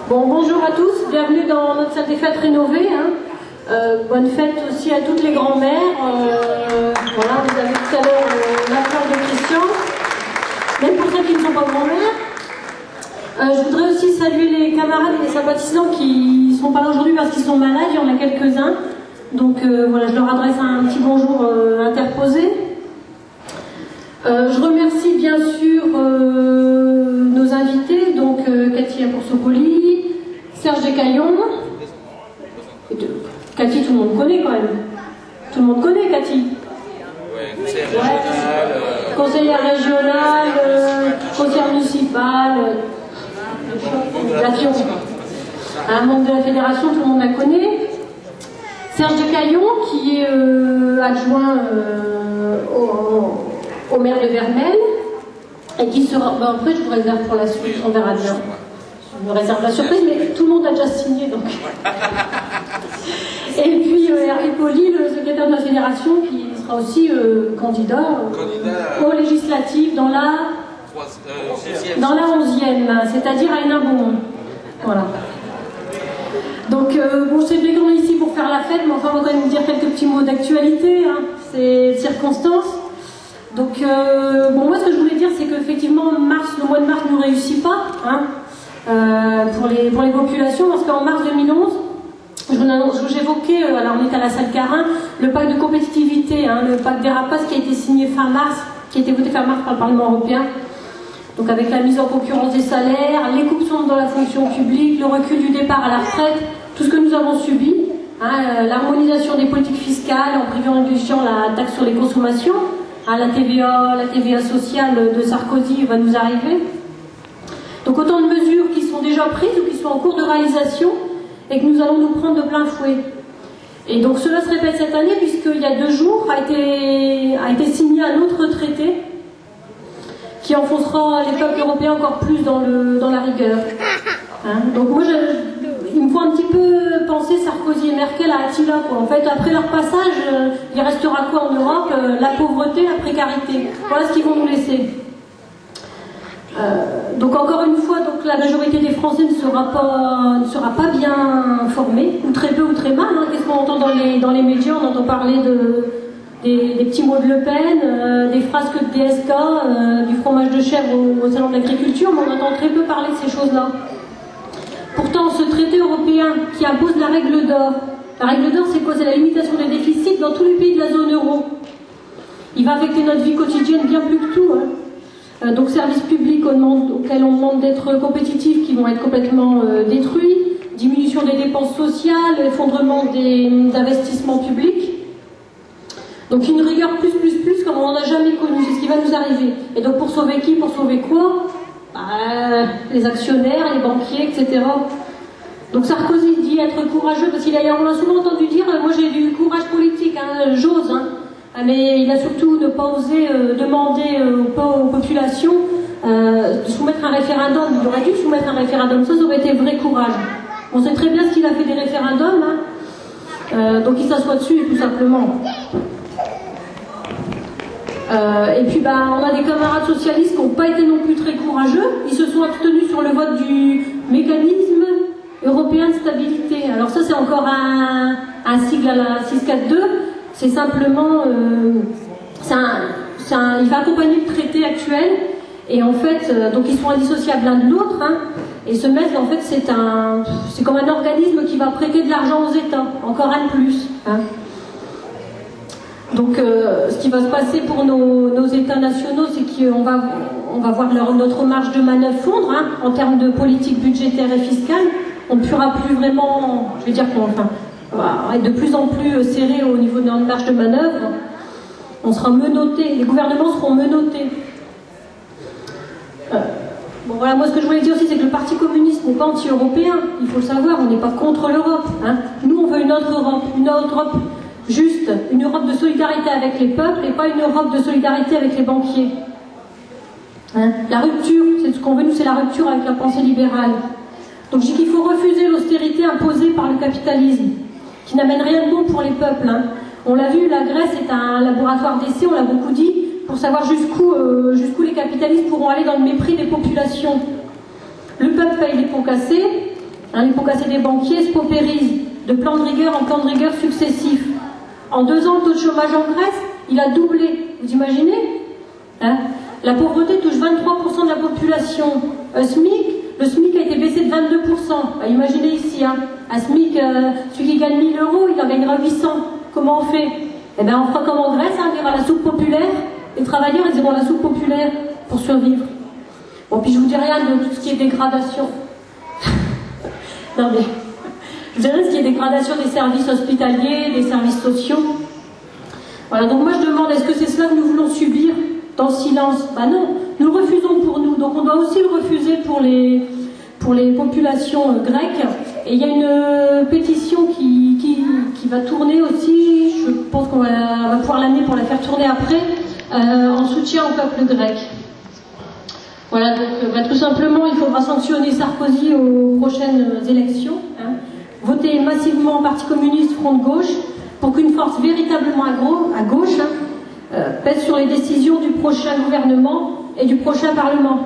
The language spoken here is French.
Bon, bonjour à tous, bienvenue dans notre salle des fêtes rénovée. Bonne fête aussi à toutes les grands-mères. Voilà, vous avez tout à l'heure la fleur de Christian. Même pour ceux qui ne sont pas grands-mères. Je voudrais aussi saluer les camarades et les sympathisants qui ne sont pas là aujourd'hui parce qu'ils sont malades, il y en a quelques-uns. Donc voilà, je leur adresse un petit bonjour interposé. Je remercie bien sûr nos invités, donc Cathy Apoursopoli, Serge Descaillons. Cathy, tout le monde connaît quand même. Tout le monde connaît Cathy. Conseillère régionale, conseillère municipale, un membre de la fédération, tout le monde la connaît. Serge Descaillons, qui est adjoint au maire de Vermelles, et qui sera. Ben après, je vous réserve pour la suite, on verra bien. Je me réserve la surprise, mais tout le monde a déjà signé donc. Et puis Hervé Poli, le secrétaire de la fédération, qui sera aussi candidat aux législatives dans la 11e, c'est-à-dire à Hénin-Beaumont. Voilà. Donc, bon, je sais bien qu'on est ici pour faire la fête, mais enfin, on va quand même dire quelques petits mots d'actualité, hein, ces circonstances. Donc, bon, moi, ce que je voulais dire, c'est qu'effectivement, le mois de mars ne nous réussit pas, hein, pour les populations, parce qu'en mars 2011, j'évoquais, alors on est à la salle Carin, le pacte de compétitivité, hein, le pacte des rapaces qui a été signé fin mars, qui a été voté fin mars par le Parlement européen. Donc avec la mise en concurrence des salaires, les coupes sombres dans la fonction publique, le recul du départ à la retraite, tout ce que nous avons subi, hein, l'harmonisation des politiques fiscales en privilégiant la taxe sur les consommations, hein, la TVA sociale de Sarkozy va nous arriver. Donc autant de mesures qui sont déjà prises ou qui sont en cours de réalisation et que nous allons nous prendre de plein fouet. Et donc cela se répète cette année puisqu'il y a 2 jours a été signé un autre traité qui enfoncera les peuples européens encore plus dans la rigueur. Hein, donc moi, il me faut un petit peu penser Sarkozy et Merkel à Attila, quoi. En fait, après leur passage, il restera quoi en Europe? La pauvreté, la précarité. Voilà ce qu'ils vont nous laisser. Donc encore une fois, donc la majorité des Français ne sera pas bien informée, ou très peu ou très mal. Hein. Qu'est-ce qu'on entend dans les médias? On entend parler des petits mots de Le Pen, des phrases que de DSK, du fromage de chèvre au salon de l'agriculture, mais on entend très peu parler de ces choses-là. Pourtant, ce traité européen qui impose la règle d'or c'est quoi? C'est la limitation des déficits dans tous les pays de la zone euro. Il va affecter notre vie quotidienne bien plus que tout. Hein. Donc services publics auxquels on demande d'être compétitifs qui vont être complètement détruits, diminution des dépenses sociales, effondrement des investissements publics. Donc une rigueur plus comme on n'en a jamais connu, c'est ce qui va nous arriver. Et donc pour sauver qui? Pour sauver quoi? Les actionnaires, les banquiers, etc. Donc Sarkozy dit être courageux, parce on l'a souvent entendu dire, moi j'ai du courage politique, hein, j'ose, hein. Mais il a surtout ne pas osé demander aux populations de soumettre un référendum. Il aurait dû soumettre un référendum, ça aurait été vrai courage. On sait très bien ce qu'il a fait des référendums, hein. Donc il s'assoit dessus tout simplement. Et puis on a des camarades socialistes qui n'ont pas été non plus très courageux. Ils se sont abstenus sur le vote du mécanisme européen de stabilité. Alors ça c'est encore un sigle à la 642. C'est simplement il va accompagner le traité actuel. Et en fait, donc ils sont indissociables l'un de l'autre. Hein, et ce MES, en fait, c'est comme un organisme qui va prêter de l'argent aux États. Encore un de plus. Hein. Donc, ce qui va se passer pour nos États nationaux, c'est qu'on va voir notre marge de manœuvre fondre, hein, en termes de politique budgétaire et fiscale. On ne pourra plus vraiment, je vais dire qu'on va être de plus en plus serré au niveau de notre marge de manœuvre. On sera menotté, les gouvernements seront menottés. Bon voilà, moi ce que je voulais dire aussi, c'est que le Parti communiste n'est pas anti-européen. Il faut le savoir, on n'est pas contre l'Europe. Hein. Nous, on veut une autre Europe juste, une Europe de solidarité avec les peuples et pas une Europe de solidarité avec les banquiers. Hein. La rupture, c'est ce qu'on veut nous, c'est la rupture avec la pensée libérale. Donc je dis qu'il faut refuser l'austérité imposée par le capitalisme, qui n'amène rien de bon pour les peuples. Hein. On l'a vu, la Grèce est un laboratoire d'essai, on l'a beaucoup dit, pour savoir jusqu'où les capitalistes pourront aller dans le mépris des populations. Le peuple paye les pots cassés, hein, les pots cassés des banquiers se paupérisent de plan de rigueur en plan de rigueur successifs. En 2 ans, le taux de chômage en Grèce, il a doublé. Vous imaginez, hein? La pauvreté touche 23% de la population. SMIC, le SMIC a été baissé de 22%. Bah, imaginez ici, hein, un SMIC, celui qui gagne 1000 euros, il en gagnera 800. Comment on fait? Eh bien, on fera comme en Grèce, hein, on ira à la soupe populaire. Les travailleurs, ils iront à la soupe populaire pour survivre. Bon, puis je vous dis rien de tout ce qui est dégradation. Non mais, je vous dirais ce qui est dégradation des services hospitaliers, des services sociaux. Voilà, donc moi je demande, est-ce que c'est cela que nous voulons subir dans le silence? Ben non, nous le refusons pour nous, donc on doit aussi le refuser pour les populations grecques. Et il y a une pétition qui va tourner aussi, je pense qu'on va pouvoir l'amener pour la faire tourner après, en soutien au peuple grec. Voilà, donc tout simplement, il faudra sanctionner Sarkozy aux prochaines élections, hein. Voter massivement Parti communiste, Front de gauche, pour qu'une force véritablement à gauche, hein, pèse sur les décisions du prochain gouvernement et du prochain Parlement.